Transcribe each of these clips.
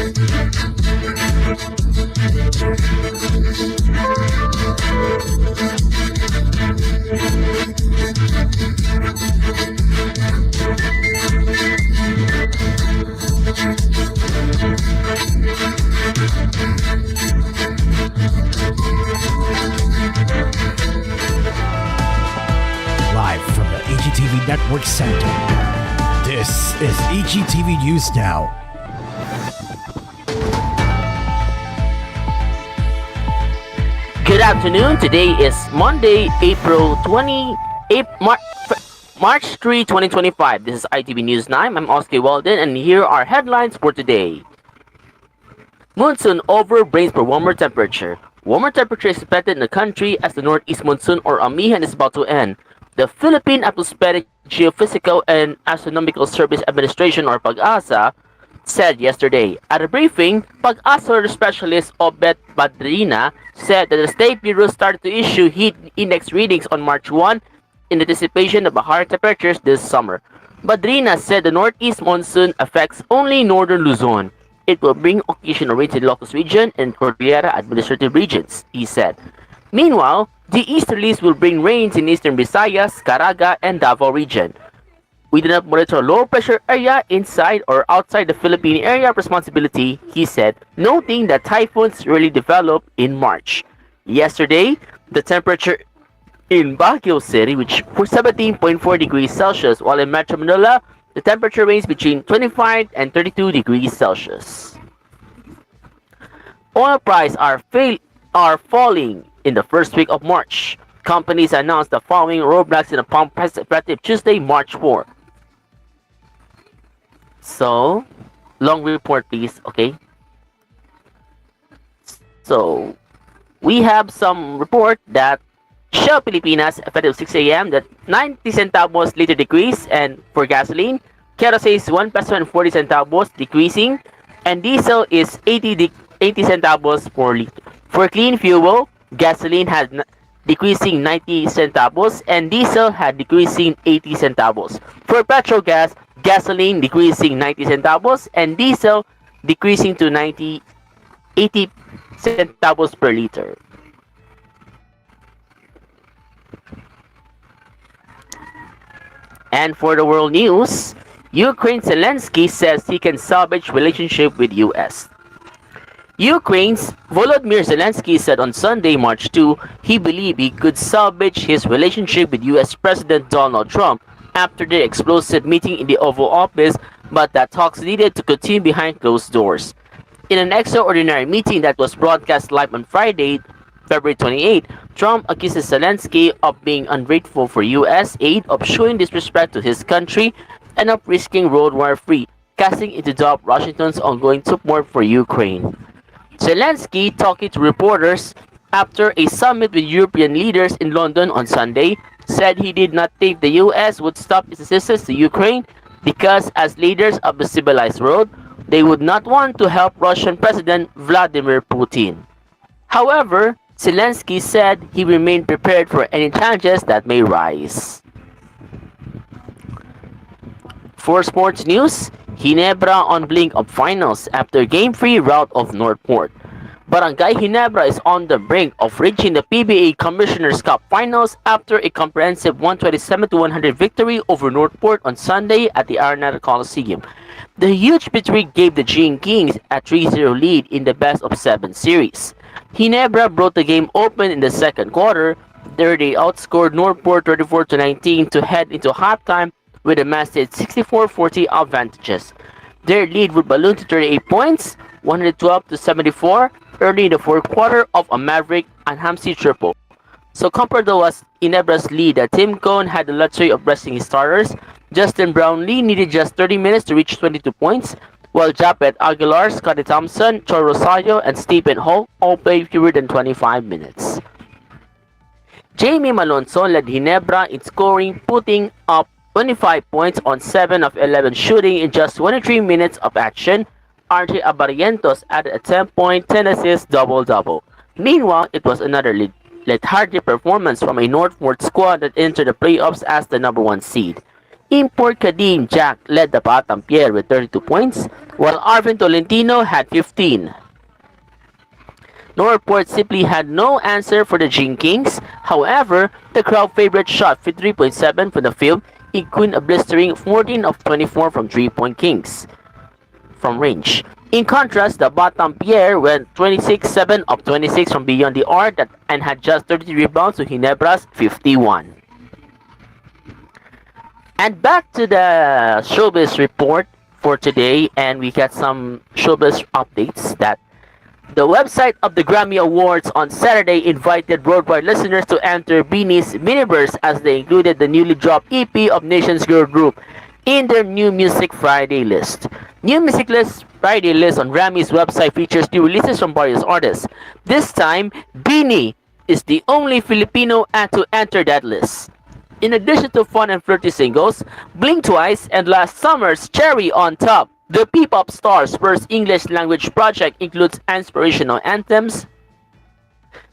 Live from the IchiTV Network Center, this is IchiTV News Now. Good afternoon. Today is Monday, March 3, 2025. This is ITV News Now. I'm Oskee Walden, and here are headlines for today. Monsoon over brings for warmer temperature. Warmer temperature is expected in the country as the northeast monsoon or amihan is about to end. The Philippine Atmospheric, Geophysical and Astronomical Service Administration or PAG-ASA said yesterday. At a briefing, PAG-ASA specialist Obet Badrina said that the State Bureau started to issue heat index readings on March 1 in anticipation of higher temperatures this summer. Badrina said the northeast monsoon affects only northern Luzon. It will bring occasional rains in the Ilocos region and Cordillera administrative regions, he said. Meanwhile, the easterlies will bring rains in eastern Visayas, Caraga, and Davao region. We do not monitor a low pressure area inside or outside the Philippine area of responsibility, he said, noting that typhoons rarely develop in March. Yesterday, the temperature in Baguio City reached 17.4 degrees Celsius, while in Metro Manila, the temperature ranged between 25 and 32 degrees Celsius. Oil prices are falling in the first week of March. Companies announced the following rollbacks in the pump price effective Tuesday, March 4. So, long report please, okay? So, we have some report that Shell Pilipinas effective 6 a.m. that 90 centavos liter decrease, and for gasoline, kerosene is 1 peso and 40 centavos decreasing, and diesel is 80 centavos per liter. For clean fuel, gasoline had decreasing 90 centavos and diesel had decreasing 80 centavos. For petrol gas, gasoline decreasing 90 centavos and diesel decreasing to 80 centavos per liter. And for the world news, Ukraine Zelensky says he can salvage relationship with US. Ukraine's Volodymyr Zelensky said on Sunday, March 2, he believed he could salvage his relationship with US President Donald Trump after their explosive meeting in the Oval Office, but that talks needed to continue behind closed doors. In an extraordinary meeting that was broadcast live on Friday, February 28, Trump accuses Zelensky of being ungrateful for US aid, of showing disrespect to his country, and of risking World War III, casting into doubt Washington's ongoing support for Ukraine. Zelensky, talking to reporters after a summit with European leaders in London on Sunday, said he did not think the US would stop its assistance to Ukraine because, as leaders of the civilized world, they would not want to help Russian President Vladimir Putin. However, Zelensky said he remained prepared for any challenges that may rise. For sports news, Ginebra on blink of finals after game-free rout of Northport. Barangay Ginebra is on the brink of reaching the PBA Commissioner's Cup finals after a comprehensive 127-100 victory over Northport on Sunday at the Araneta Coliseum. The huge victory gave the Gene Kings a 3-0 lead in the best-of-7 series. Ginebra broke the game open in the second quarter. There they outscored Northport 34-19 to head into halftime with a massive 64-40 advantages. Their lead would balloon to 38 points, 112-74, early in the fourth quarter of a Maverick and Hamsi triple. So compared to was Ginebra's lead, Tim Cone had the luxury of resting his starters. Justin Brownlee needed just 30 minutes to reach 22 points, while Japet Aguilar, Scotty Thompson, Troy Rosario, and Stephen Hall all played fewer than 25 minutes. Jamie Malonzo led Ginebra in scoring, putting up 25 points on 7 of 11 shooting in just 23 minutes of action. RJ Abarientos added a 10-point, 10-assist double-double. Meanwhile, it was another lethargic performance from a Northport squad that entered the playoffs as the number 1 seed. Import Kadim Jack led the bottom pair with 32 points, while Arvin Tolentino had 15. Northport simply had no answer for the Gene Kings. However, the crowd favorite shot 53.7 from the field, equaling a blistering 14 of 24 from 3-point Kings from range. In contrast, the bottom pair went 26-7 of 26 from beyond the arc and had just 33 rebounds to Ginebra's 51. And back to the showbiz report for today, and we got some showbiz updates that the website of the Grammy Awards on Saturday invited worldwide listeners to enter Beanie's Miniverse as they included the newly dropped EP of Nation's Girl Group in their New Music Friday list. New Music List Friday list on Grammy's website features new releases from various artists. This time, Beanie is the only Filipino act to enter that list. In addition to fun and flirty singles, Blink Twice and last summer's Cherry on Top, the P-pop star's first English language project includes inspirational anthems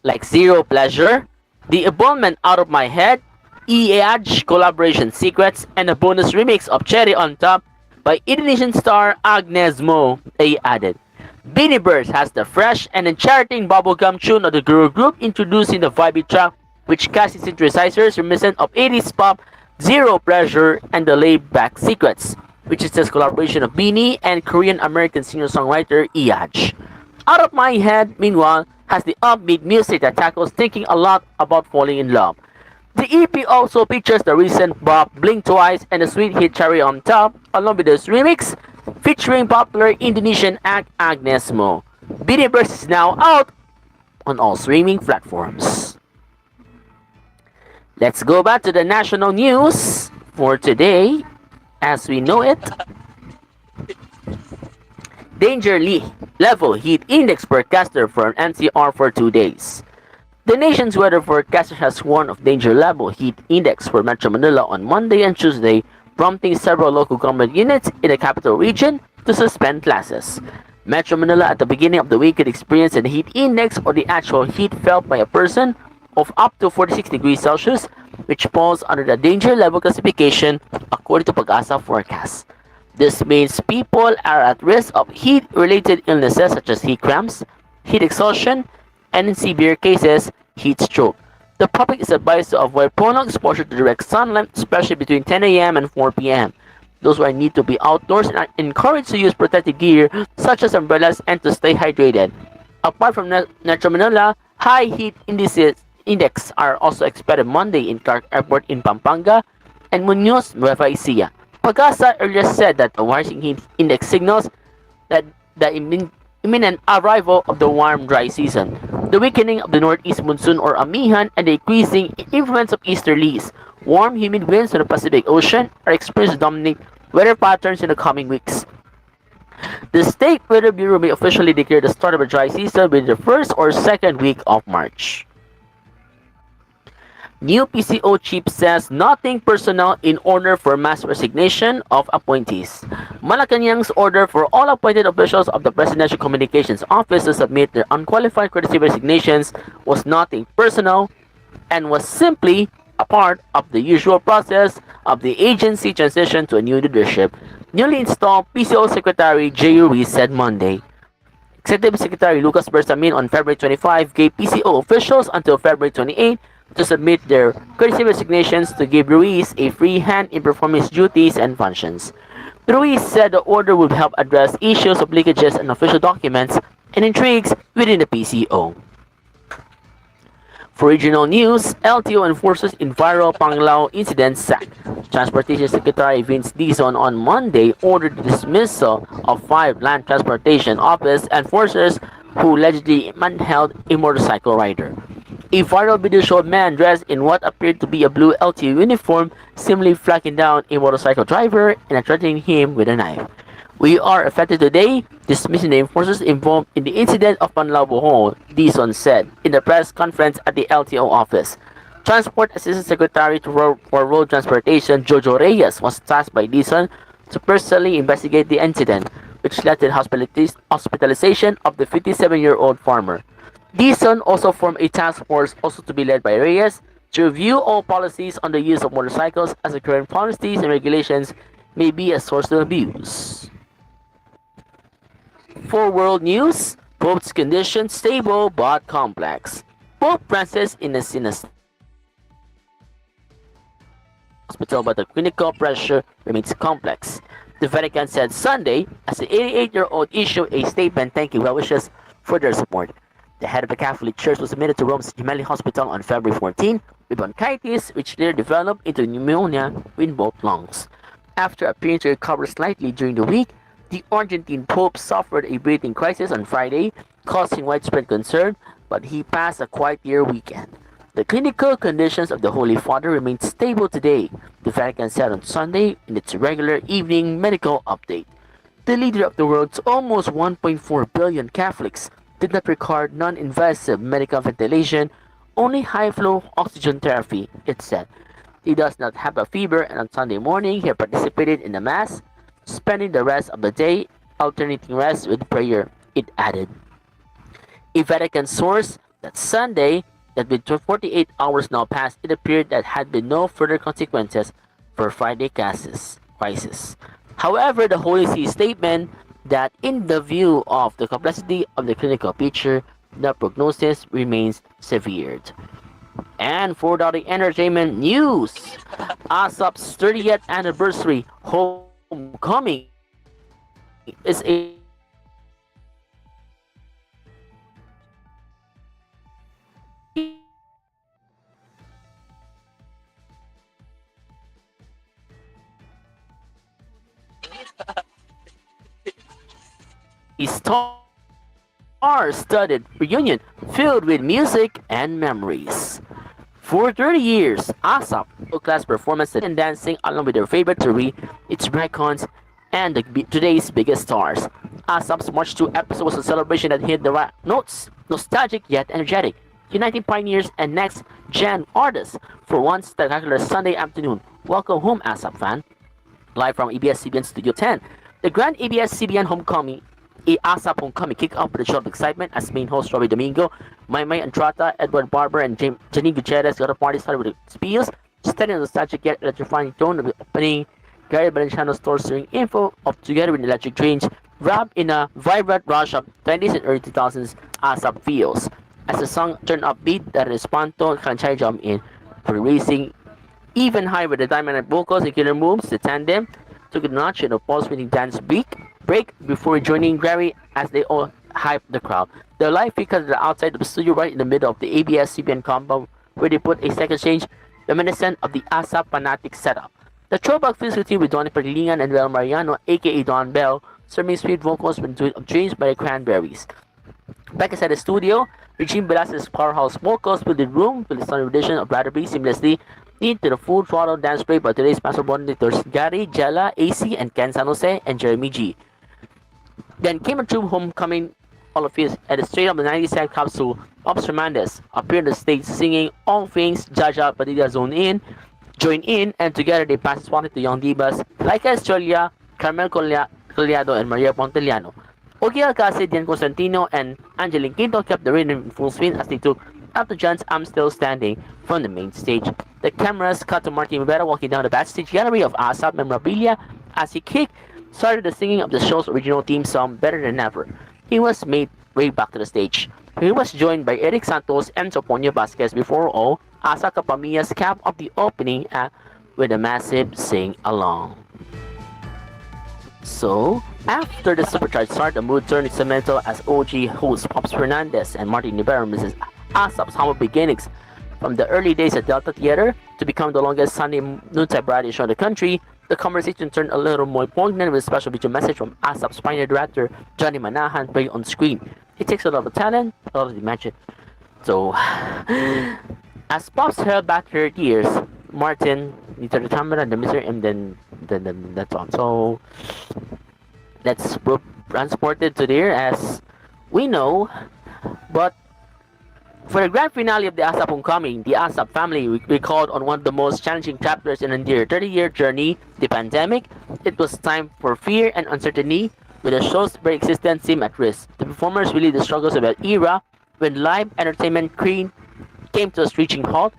like Zero Pleasure, The Abandonment Out of My Head, EAJ collaboration secrets, and a bonus remix of Cherry on Top by Indonesian star Agnes Mo, they added. Beanie Birds has the fresh and enchanting bubblegum tune of the girl group introducing the vibey track which casts synthesizers reminiscent of 80s pop, Zero Pleasure, and the laid-back secrets, which is this collaboration of Beanie and Korean-American singer-songwriter EAJ. Out of My Head, meanwhile, has the upbeat music that tackles thinking a lot about falling in love. The EP also features the recent bop Blink Twice and the sweet hit Cherry on Top, along with this remix featuring popular Indonesian act Agnes Mo. Beanie Birds is now out on all streaming platforms. Let's go back to the national news for today. As we know it, danger level heat index forecaster for an NCR for 2 days. The nation's weather forecaster has warned of danger level heat index for Metro Manila on Monday and Tuesday, prompting several local government units in the capital region to suspend classes. Metro Manila at the beginning of the week could experience a heat index or the actual heat felt by a person of up to 46 degrees Celsius, which falls under the danger level classification according to Pag-asa forecast. This means people are at risk of heat-related illnesses such as heat cramps, heat exhaustion, and in severe cases, heat stroke. The public is advised to avoid prolonged exposure to direct sunlight, especially between 10 a.m. and 4 p.m. Those who need to be outdoors and are encouraged to use protective gear such as umbrellas and to stay hydrated. Apart from Metro Manila, high heat index are also expected Monday in Clark Airport in Pampanga and Muñoz, Nueva Ecija. Pag-asa earlier said that the rising heat index signals that the imminent arrival of the warm dry season, the weakening of the northeast monsoon or amihan, and the increasing influence of easterlies. Warm, humid winds from the Pacific Ocean are expected to dominate weather patterns in the coming weeks. The State Weather Bureau may officially declare the start of a dry season within the first or second week of March. New PCO chief says nothing personal in order for mass resignation of appointees. Malacanang's order for all appointed officials of the Presidential Communications Office to submit their unqualified courtesy resignations was nothing personal and was simply a part of the usual process of the agency transition to a new leadership. Newly installed PCO Secretary Jay Ruiz said Monday. Executive Secretary Lucas Bersamin on February 25 gave PCO officials until February 28 to submit their courtesy resignations to give Ruiz a free hand in performing his duties and functions. Ruiz said the order would help address issues of leakages in official documents and intrigues within the PCO. For regional news, LTO enforces in viral Panglao incident sack. Transportation Secretary Vince Dizon on Monday ordered the dismissal of 5 Land Transportation Office enforcers who allegedly manhandled a motorcycle rider. A viral video showed a man dressed in what appeared to be a blue LTO uniform simply flagging down a motorcycle driver and threatening him with a knife. We are affected today, dismissing the enforcers involved in the incident of Panlao Bohol, Dizon said in the press conference at the LTO office. Transport Assistant Secretary for Road Transportation Jojo Reyes was tasked by Dizon to personally investigate the incident, which led to the hospitalization of the 57-year-old farmer. Dizon also formed a task force also to be led by Reyes to review all policies on the use of motorcycles as the current policies and regulations may be a source of abuse. For world news, Pope's condition stable but complex. Pope Francis is in a stable hospital, but the clinical pressure remains complex. The Vatican said Sunday as the 88-year-old issued a statement thanking well wishers for their support. The head of the Catholic Church was admitted to Rome's Gemelli Hospital on February 14 with bronchitis, which later developed into pneumonia in both lungs. After appearing to recover slightly during the week, the Argentine Pope suffered a breathing crisis on Friday, causing widespread concern, but he passed a quiet year weekend. The clinical conditions of the Holy Father remain stable today, the Vatican said on Sunday in its regular evening medical update. The leader of the world's almost 1.4 billion Catholics did not require non-invasive medical ventilation, only high-flow oxygen therapy, it said. He does not have a fever, and on Sunday morning he participated in the Mass, spending the rest of the day alternating rest with prayer, it added. A Vatican source that Sunday, that with 48 hours now passed, it appeared that had been no further consequences for Friday crisis. However, the Holy See statement that in the view of the complexity of the clinical picture, the prognosis remains severe. And for the entertainment news, ASAP's 30th anniversary homecoming is a star-studded reunion filled with music and memories. For 30 years, ASAP world-class performances and dancing along with their favorite Turi, its icons, and today's biggest stars. ASAP's March 2 episode was a celebration that hit the right notes, nostalgic yet energetic, uniting pioneers and next-gen artists for one spectacular Sunday afternoon. Welcome home, ASAP fan. Live from ABS-CBN Studio 10, the Grand ABS-CBN Homecoming ASAP Homecoming kicked off with a show of excitement as main host Robbie Domingo, Maymay Antrata, Edward Barber, and Janine Gutierrez. The other party started with spiels, steady and nostalgic yet electrifying tone of the opening. Gary Valenciano's store stirring info of Together with Electric Dreams, wrapped in a vibrant rush of 20s and early 2000s ASAP feels. As the song turned upbeat, the Respanto Kanchay jump in, racing even higher with the dynamic vocals and killer moves. The tandem took a notch in a pulse-winning dance break before joining Gary as they all hyped the crowd. The live featured outside of the studio right in the middle of the ABS-CBN compound where they put a second stage reminiscent of the ASAP Fanatic setup. The throwback feels routine with Donnie Perlingan and Bel Mariano, aka Don Bell, serving sweet vocals with of Dreams by the Cranberries. Back inside the studio, Regine Velasquez's powerhouse vocals filled the room with the stunning rendition of Ratherby seamlessly into the full throttle dance break by today's master monitors Gary, Jella, AC, and Ken San Jose, and Jeremy G. Then came a true homecoming all of his at the straight of the 90s capsule. Ops Hernandez appeared on the stage singing all things Jaja Padilla join in, and together they passed spotlight to young divas like Estrella, Carmel Collado, and Maria Ponteliano. Ogie Alcacid, Dian Constantino, and Angeline Quinto kept the rhythm in full swing as they took after John's I'm Still Standing from the main stage. The cameras cut to Martin Rivera walking down the backstage gallery of ASAP memorabilia as he started the singing of the show's original theme song Better Than Ever. He was made way back to the stage. He was joined by Eric Santos and Soponio Vasquez before all, ASAP Capamia's cap of the opening act with a massive sing-along. So, after the supercharged start, the mood turned sentimental as OG hosts Pops Fernandez and Martin Rivera misses ASAP's humble beginnings from the early days at Delta Theater to become the longest Sunday noontime variety show in the country. The conversation turned a little more poignant with a special video message from ASAP's pioneer director Johnny Manahan playing on screen. It takes a lot of talent, a lot of imagination. So, as Pops held back her tears, Martin needed the camera and the mister, and then that's on. So, that's transported to there as we know, but for the grand finale of the ASAP Homecoming, the ASAP family recalled on one of the most challenging chapters in their 30-year journey, the pandemic. It was time for fear and uncertainty, with the show's very existence seemed at risk. The performers relieved the struggles of that era when live entertainment came to a screeching halt,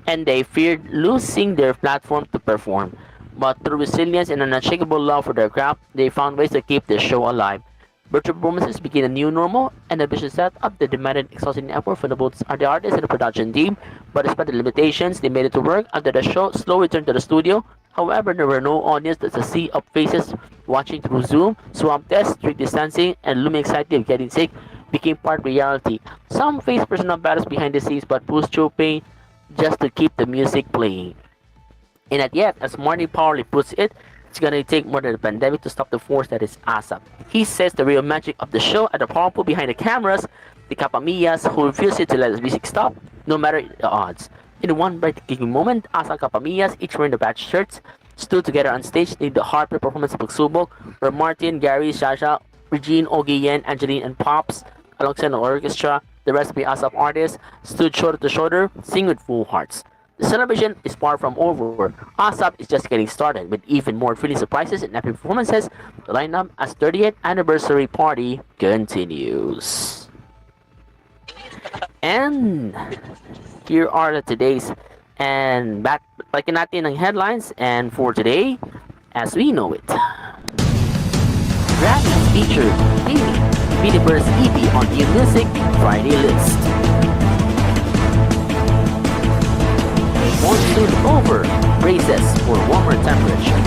and they feared losing their platform to perform. But through resilience and an unshakable love for their craft, they found ways to keep the show alive. Virtual performances became a new normal, and the vicious setup that demanded exhausting effort from both the artists and the production team. But despite the limitations, they made it to work after the show slowly returned to the studio. However, there were no audience. There's a sea of faces watching through Zoom, swamp tests, strict distancing, and looming anxiety of getting sick became part reality. Some faced personal battles behind the scenes but pushed through pain just to keep the music playing. And yet, as Marty Powerly puts it, it's gonna take more than a pandemic to stop the force that is ASAP. He says the real magic of the show are the powerful behind the cameras, the Kapamillas who refuse to let the music stop, no matter the odds. In one breathtaking moment, ASAP Kapamillas, each wearing the badge shirts, stood together on stage in the heartbreak performance of Pagsubok, where Martin, Gary, Shasha, Regine, Ogie, Yen, Angeline, and Pops, alongside the orchestra, the rest of the ASAP artists, stood shoulder to shoulder, singing with full hearts. The celebration is far from over. ASAP is just getting started with even more thrilling surprises and epic performances. The lineup as 30th anniversary party continues. And here are the today's and balikan natin ang headlines and for today as we know it. Grammys featured Billy Bird's EP on New Music Friday list. Monsoon over, braces for warmer temperature.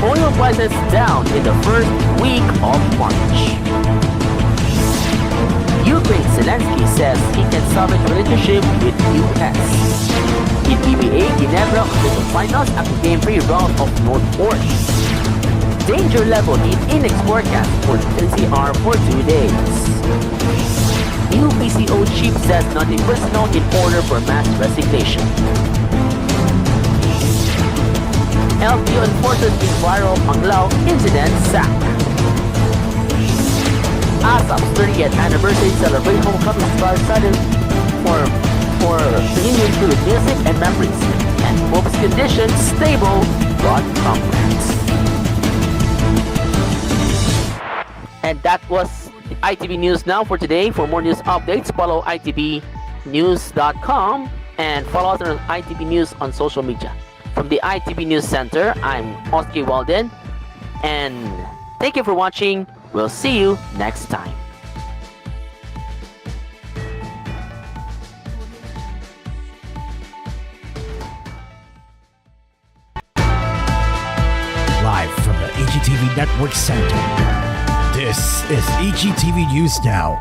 Oil prices down in the first week of March. Ukraine Zelensky says he can salvage relationship with US. In PBA, Ginebra official finals after Game 3 round of Northport. Danger level in index forecast for NCR for 2 days. New PCO chief says nothing personal in order for mass resignation. LTO enforcers in viral Panglao incident sack. ASAP's 30th anniversary celebration homecoming stars started for reunion through music and memories, and Pope's condition stable brought comfort. And that was ITV News Now for today. For more news updates, follow itvnews.com and follow us on ITV News on social media. From the ITV News Center, I'm Oskee Walden, and thank you for watching. We'll see you next time. Live from the IchiTV Network Center, this is IchiTV News Now.